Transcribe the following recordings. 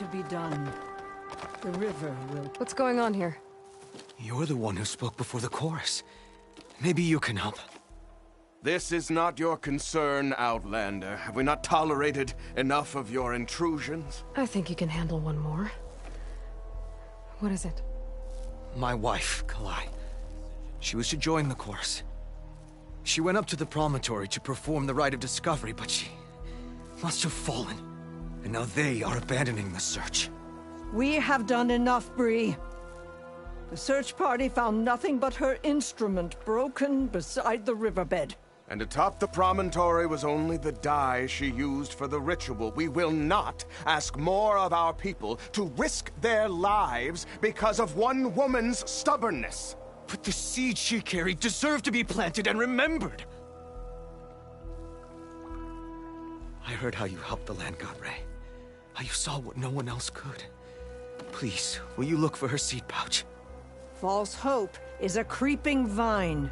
to be done. The river will... What's going on here? You're the one who spoke before the chorus. Maybe you can help. This is not your concern, Outlander. Have we not tolerated enough of your intrusions? I think you can handle one more. What is it? My wife, Kalai. She was to join the chorus. She went up to the promontory to perform the rite of discovery, but she must have fallen. And now they are abandoning the search. We have done enough, Bree. The search party found nothing but her instrument broken beside the riverbed. And atop the promontory was only the dye she used for the ritual. We will not ask more of our people to risk their lives because of one woman's stubbornness. But the seed she carried deserved to be planted and remembered. I heard how you helped the land god Ray. How you saw what no one else could. Please, will you look for her seed pouch? False hope is a creeping vine.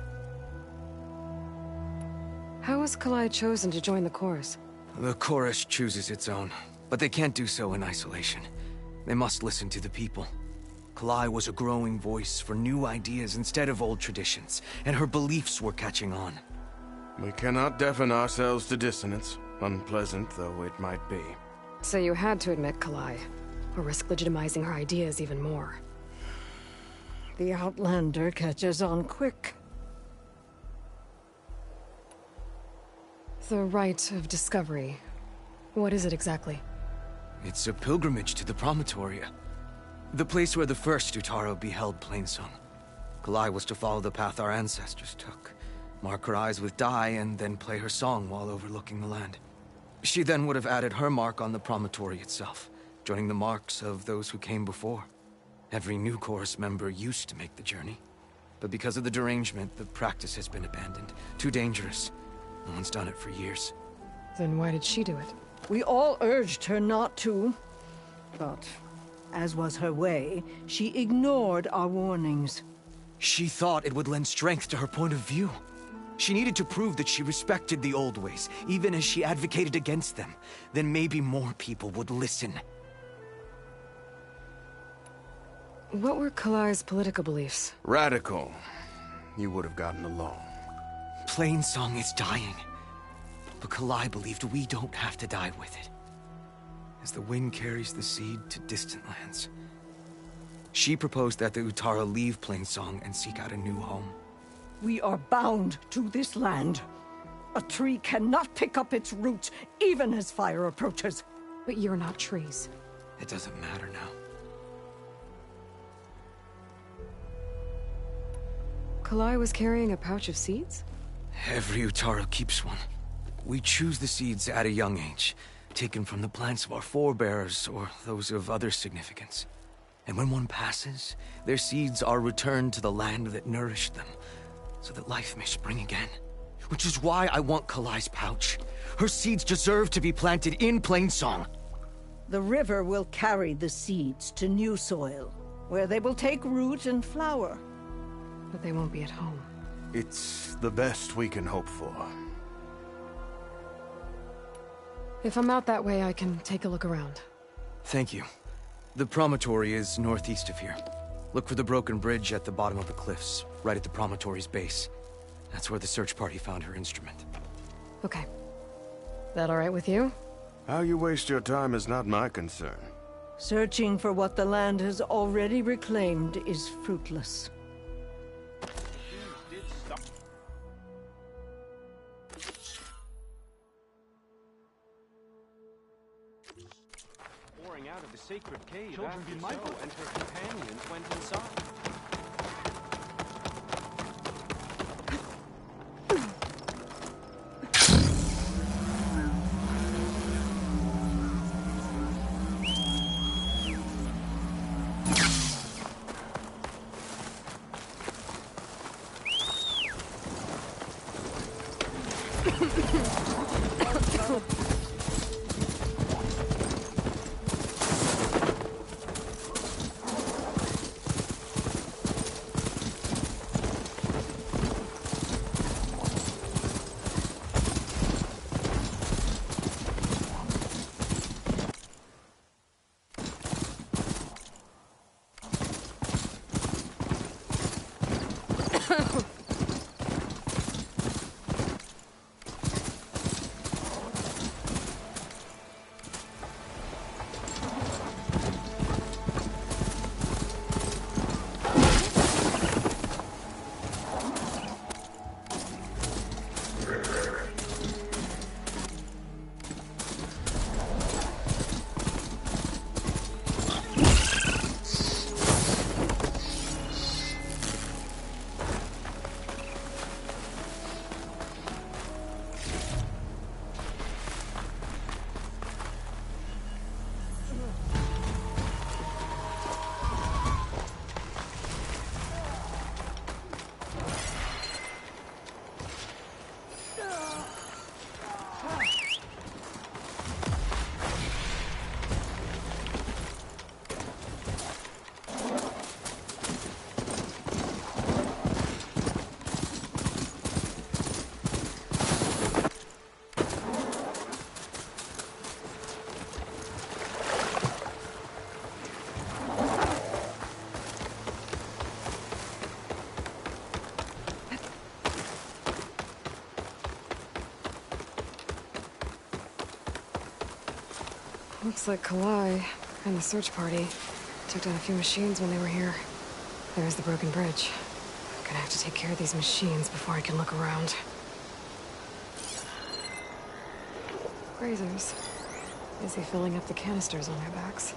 How was Kalai chosen to join the chorus? The chorus chooses its own, but they can't do so in isolation. They must listen to the people. Kalai was a growing voice for new ideas instead of old traditions, and her beliefs were catching on. We cannot deafen ourselves to dissonance, unpleasant though it might be. So you had to admit Kalai, or risk legitimizing her ideas even more. The Outlander catches on quick. The rite of discovery. What is it exactly? It's a pilgrimage to the Promontoria. The place where the first Utaro beheld Plainsong. Kalai was to follow the path our ancestors took. Mark her eyes with dye and then play her song while overlooking the land. She then would have added her mark on the promontory itself, joining the marks of those who came before. Every new chorus member used to make the journey. But because of the derangement, the practice has been abandoned. Too dangerous. No one's done it for years. Then why did she do it? We all urged her not to, but as was her way, she ignored our warnings. She thought it would lend strength to her point of view. She needed to prove that she respected the old ways, even as she advocated against them. Then maybe more people would listen. What were Kalai's political beliefs? Radical. You would have gotten along. Plainsong is dying. But Kalai believed we don't have to die with it. As the wind carries the seed to distant lands. She proposed that the Utara leave Plainsong and seek out a new home. We are bound to this land. A tree cannot pick up its roots, even as fire approaches. But you're not trees. It doesn't matter now. Kalai was carrying a pouch of seeds? Every Utaro keeps one. We choose the seeds at a young age, taken from the plants of our forebears or those of other significance. And when one passes, their seeds are returned to the land that nourished them, so that life may spring again. Which is why I want Kalai's pouch. Her seeds deserve to be planted in Plainsong. The river will carry the seeds to new soil, where they will take root and flower. But they won't be at home. It's the best we can hope for. If I'm out that way, I can take a look around. Thank you. The promontory is northeast of here. Look for the broken bridge at the bottom of the cliffs, right at the promontory's base. That's where the search party found her instrument. Okay. That all right with you? How you waste your time is not my concern. Searching for what the land has already reclaimed is fruitless. Pouring out of the sacred cave, children be mindful, and her companions went inside. Looks like Kalai and the search party took down a few machines when they were here. There's the broken bridge. I'm gonna have to take care of these machines before I can look around. Grazers. Busy filling up the canisters on their backs.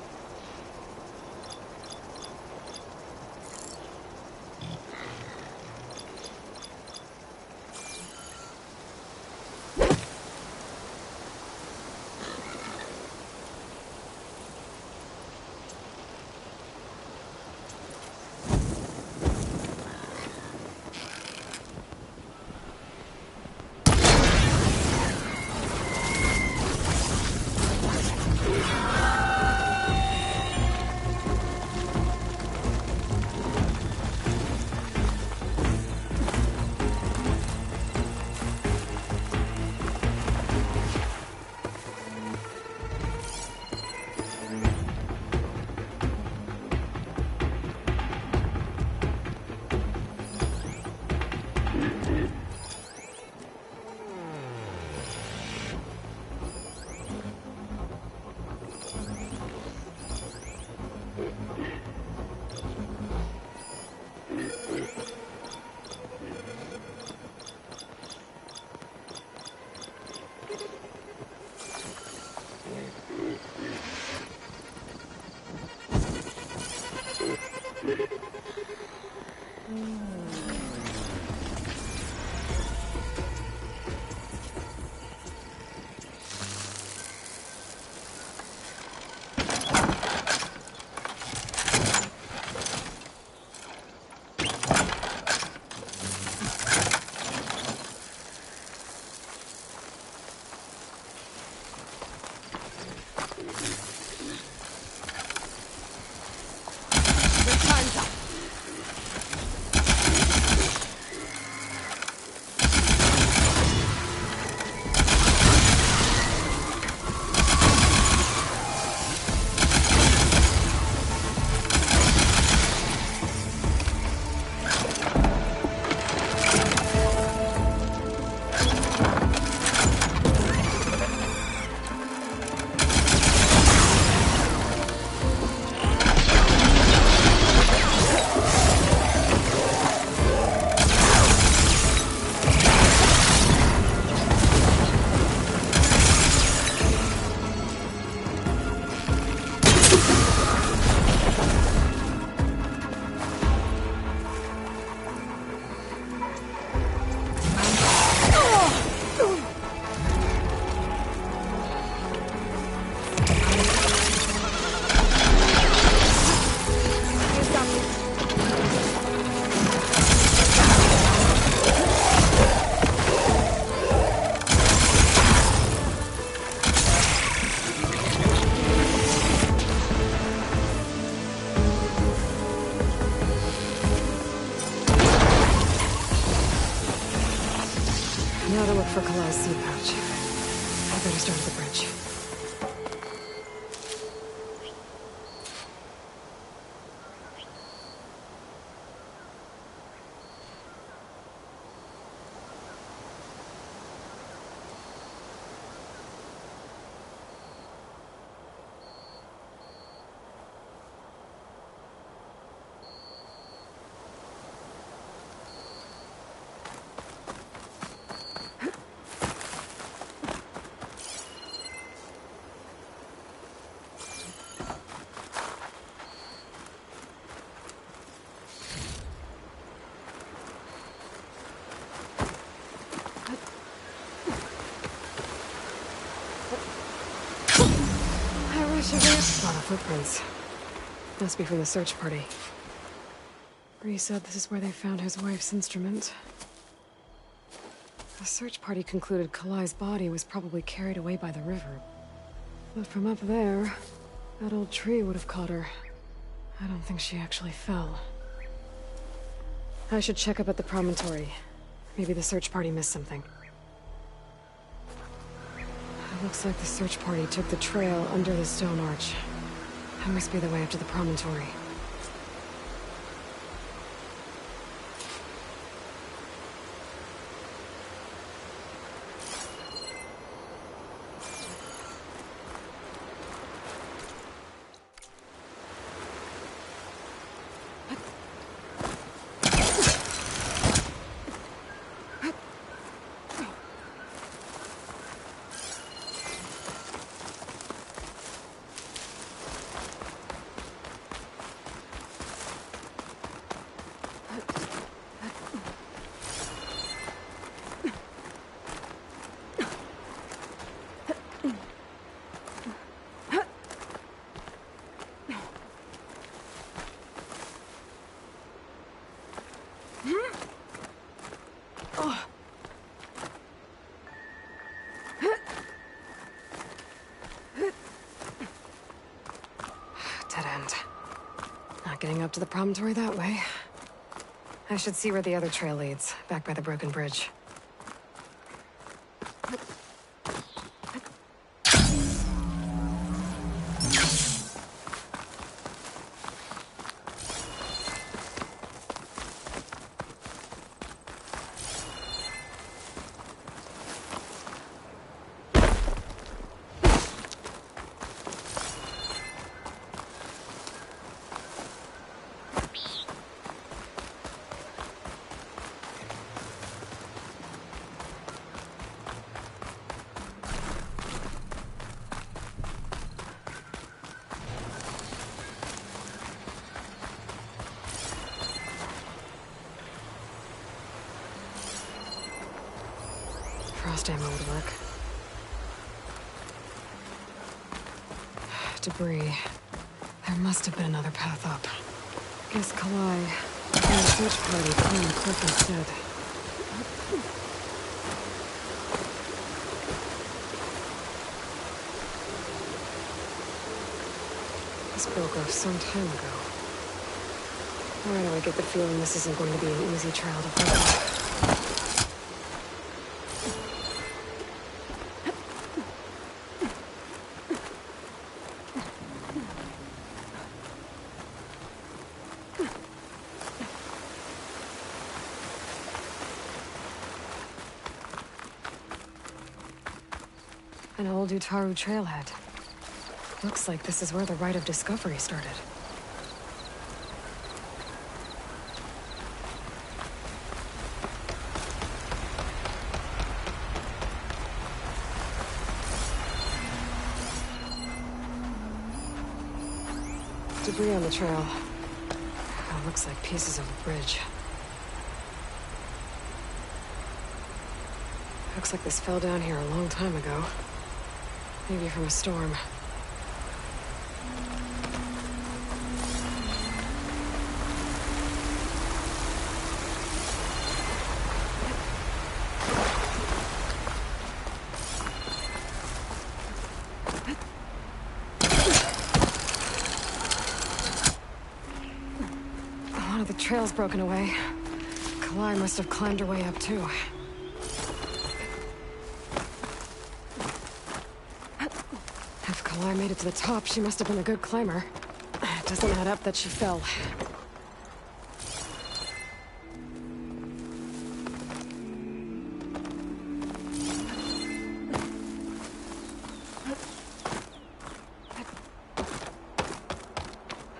Now to look for Kalai's seed pouch. I better start at the bridge. A lot of footprints. Must be from the search party. Bree said this is where they found his wife's instrument. The search party concluded Kalai's body was probably carried away by the river. But from up there, that old tree would have caught her. I don't think she actually fell. I should check up at the promontory. Maybe the search party missed something. Looks like the search party took the trail under the stone arch. That must be the way up to the promontory. to the promontory that way. I should see where the other trail leads, back by the broken bridge. Frost ammo would work. Debris. There must have been another path up. Guess Kalai and the search party climbed the cliff instead. This broke off some time ago. Why do I get the feeling this isn't going to be an easy trail to follow? An old Utaru trailhead. Looks like this is where the Rite of Discovery started. Debris on the trail. Oh, looks like pieces of a bridge. Looks like this fell down here a long time ago. Maybe from a storm. One of the trails broken away. Kalai must have climbed her way up too. I made it to the top. She must have been a good climber. It doesn't add up that she fell.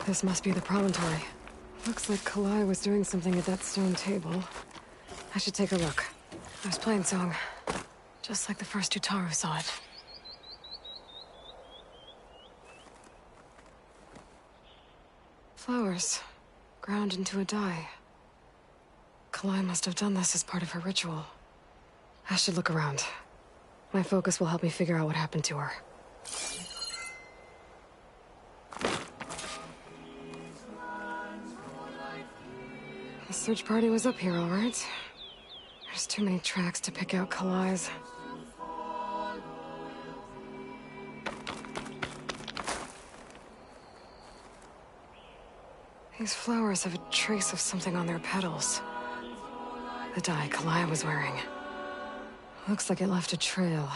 This must be the promontory. Looks like Kalai was doing something at that stone table. I should take a look. I was playing song, just like the first Utaru saw it. Flowers, ground into a dye. Kalai must have done this as part of her ritual. I should look around. My focus will help me figure out what happened to her. The search party was up here, all right. There's too many tracks to pick out Kalai's. These flowers have a trace of something on their petals. The dye Kalai was wearing. Looks like it left a trail.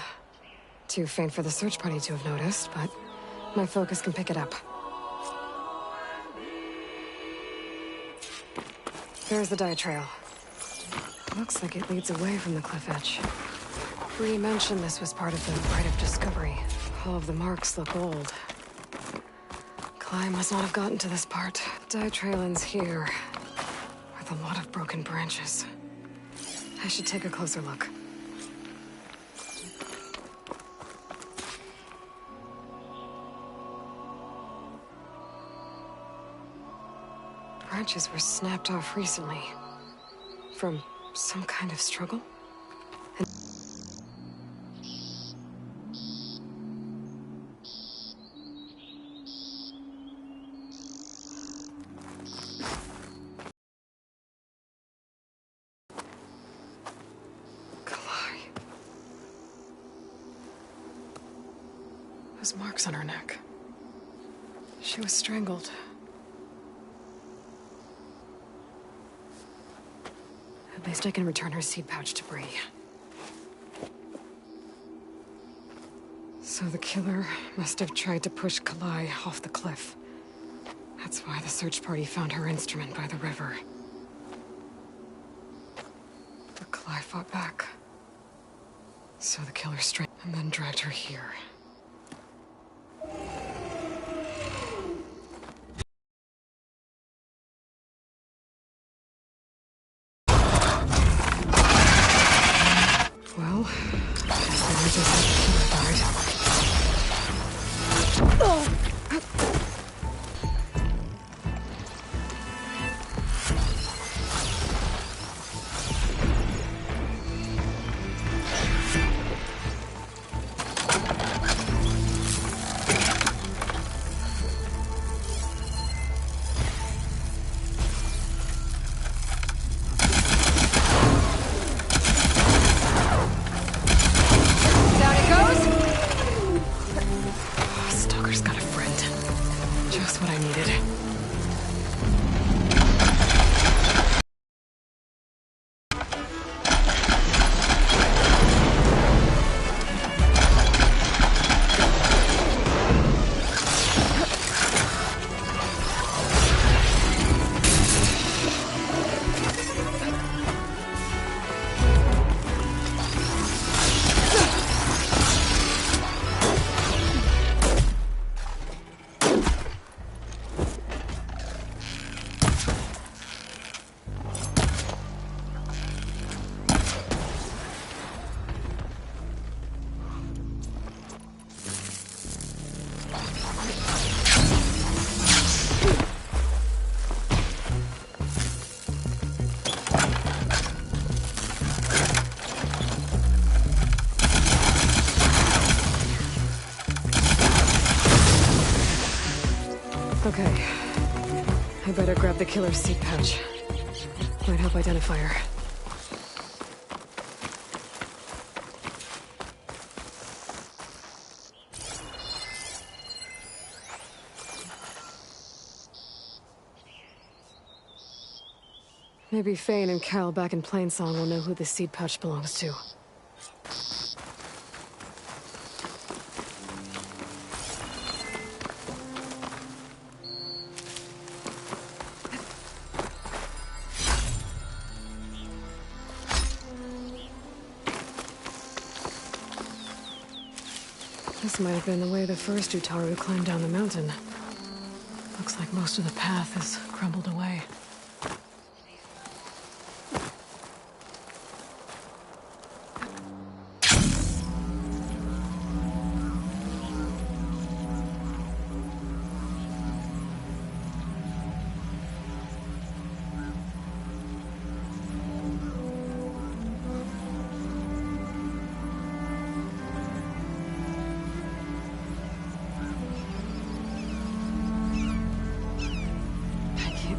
Too faint for the search party to have noticed, but my focus can pick it up. There's the dye trail. Looks like it leads away from the cliff edge. Bree mentioned this was part of the Rite of Discovery. All of the marks look old. Kalai must not have gotten to this part. Dye trail ends here, with a lot of broken branches. I should take a closer look. Branches were snapped off recently. From some kind of struggle? Those marks on her neck. She was strangled. At least I can return her seed pouch to Bree. So the killer must have tried to push Kalai off the cliff. That's why the search party found her instrument by the river. But Kalai fought back. So the killer straight and then dragged her here. Well, I guess the legend said the killer died. Stalker's got a friend. Just what I needed. Okay. I better grab the killer's seed pouch. Might help identify her. Maybe Fane and Cal back in Plainsong will know who the seed pouch belongs to. This might have been the way the first Utaru climbed down the mountain. Looks like most of the path has crumbled away.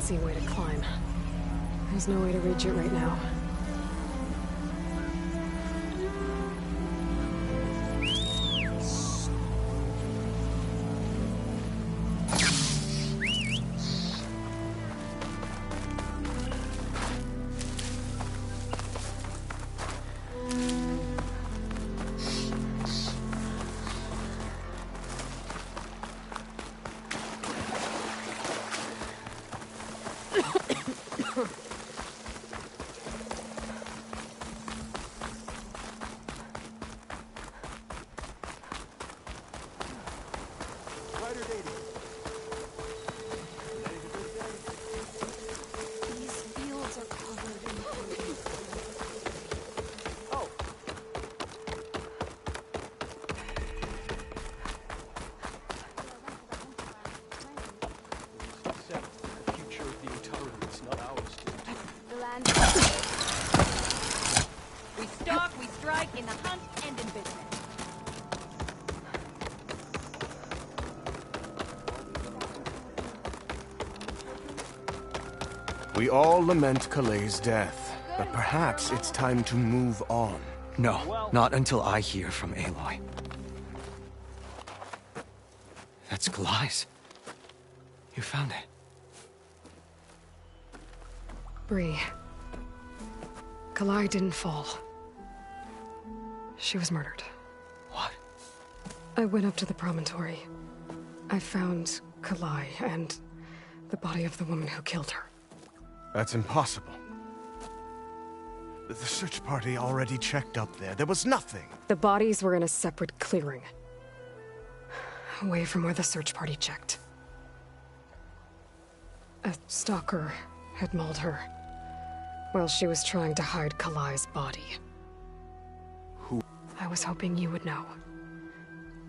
See a way to climb. There's no way to reach it right now. We stalk, we strike, in the hunt, and in business. We all lament Kalei's death, but perhaps it's time to move on. No, not until I hear from Aloy. That's Kalai's. You found it. Bree. Kalai didn't fall. She was murdered. What? I went up to the promontory. I found Kalai and the body of the woman who killed her. That's impossible. The search party already checked up there. There was nothing. The bodies were in a separate clearing. Away from where the search party checked. A stalker had mauled her while she was trying to hide Kalai's body. Who? I was hoping you would know.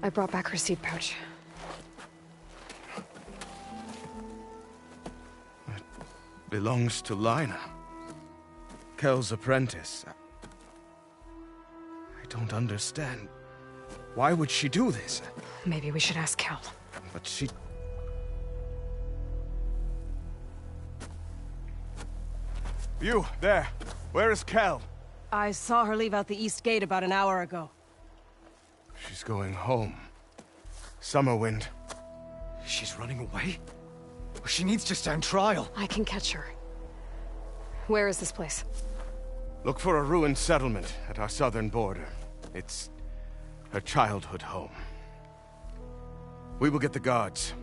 I brought back her seed pouch. It belongs to Lina. Kel's apprentice. I don't understand. Why would she do this? Maybe we should ask Kel. But she... You, there. Where is Kel? I saw her leave out the east gate about an hour ago. She's going home. Summerwind. She's running away? She needs to stand trial. I can catch her. Where is this place? Look for a ruined settlement at our southern border. It's her childhood home. We will get the guards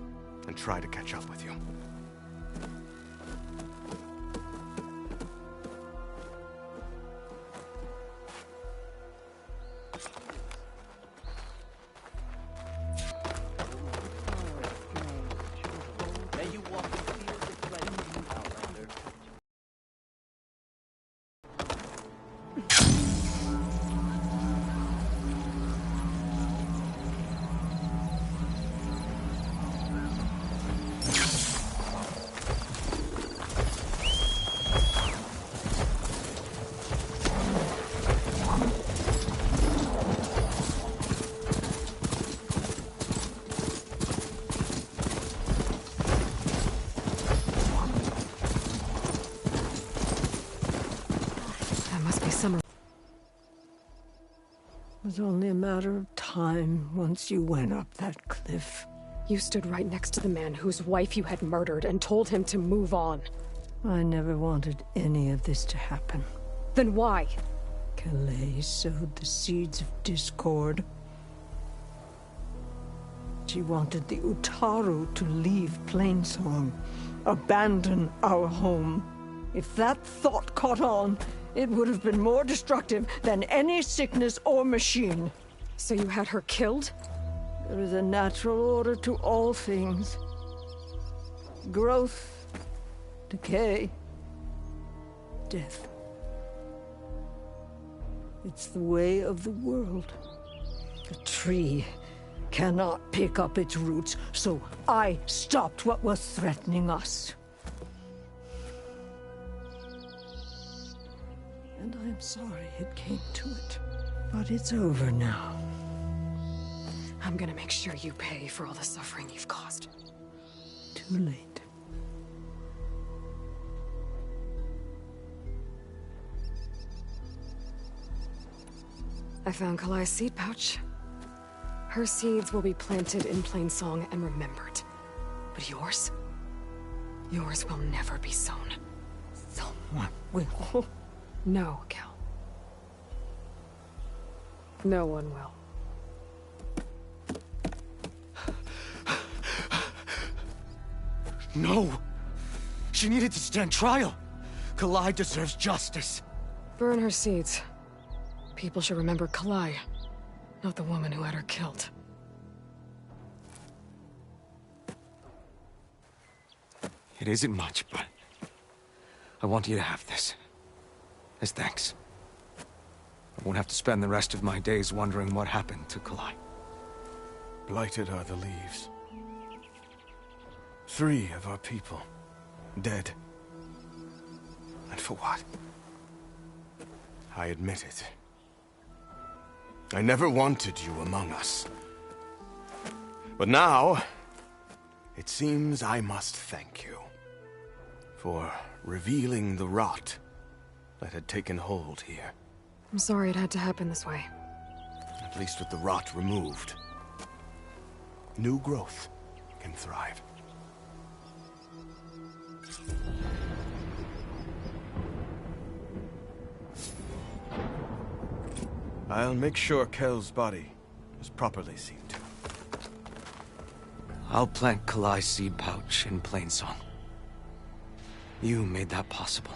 and try to catch up with you. May you walk in fields of plenty, Outlander. That must be Summer. It was only a matter of time once you went up that cliff. You stood right next to the man whose wife you had murdered and told him to move on. I never wanted any of this to happen. Then why? Kalai sowed the seeds of discord. She wanted the Utaru to leave Plainsong, abandon our home. If that thought caught on, it would have been more destructive than any sickness or machine. So you had her killed? There is a natural order to all things. Growth, decay, death. It's the way of the world. A tree cannot pick up its roots, so I stopped what was threatening us. And I'm sorry it came to it. But it's over now. I'm gonna make sure you pay for all the suffering you've caused. Too late. I found Kalai's seed pouch. Her seeds will be planted in Plainsong and remembered. But yours? Yours will never be sown. Someone will. No, Kel. No one will. No! She needed to stand trial! Kalai deserves justice! Burn her seeds. People should remember Kalai, not the woman who had her killed. It isn't much, but I want you to have this. As thanks. I won't have to spend the rest of my days wondering what happened to Kalai. Blighted are the leaves. 3 of our people, dead. And for what? I admit it. I never wanted you among us. But now, it seems I must thank you for revealing the rot that had taken hold here. I'm sorry it had to happen this way. At least with the rot removed, new growth can thrive. I'll make sure Kel's body is properly seen to. I'll plant Kalai's seed pouch in Plainsong. You made that possible.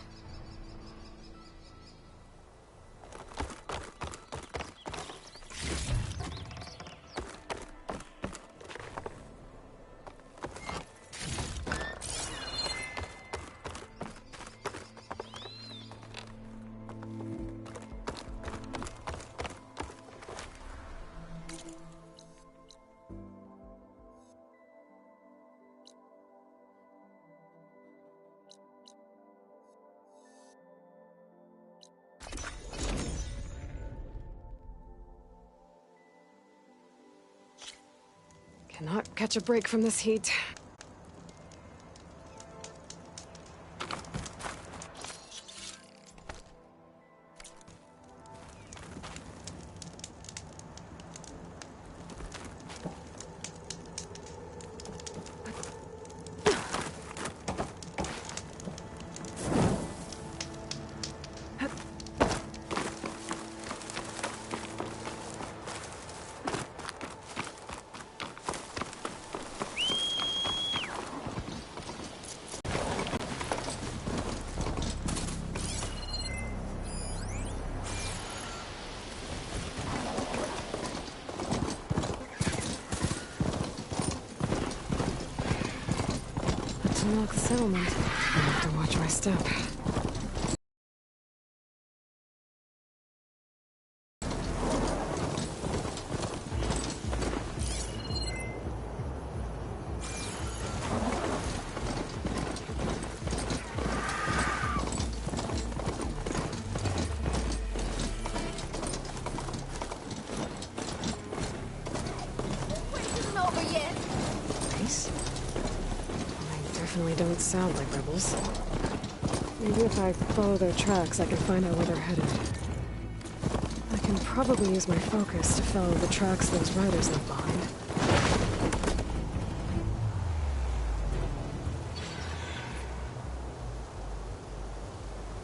Cannot catch a break from this heat. Unlock the settlement. I have to watch my step. Definitely don't sound like rebels. Maybe if I follow their tracks, I can find out where they're headed. I can probably use my focus to follow the tracks those riders left behind.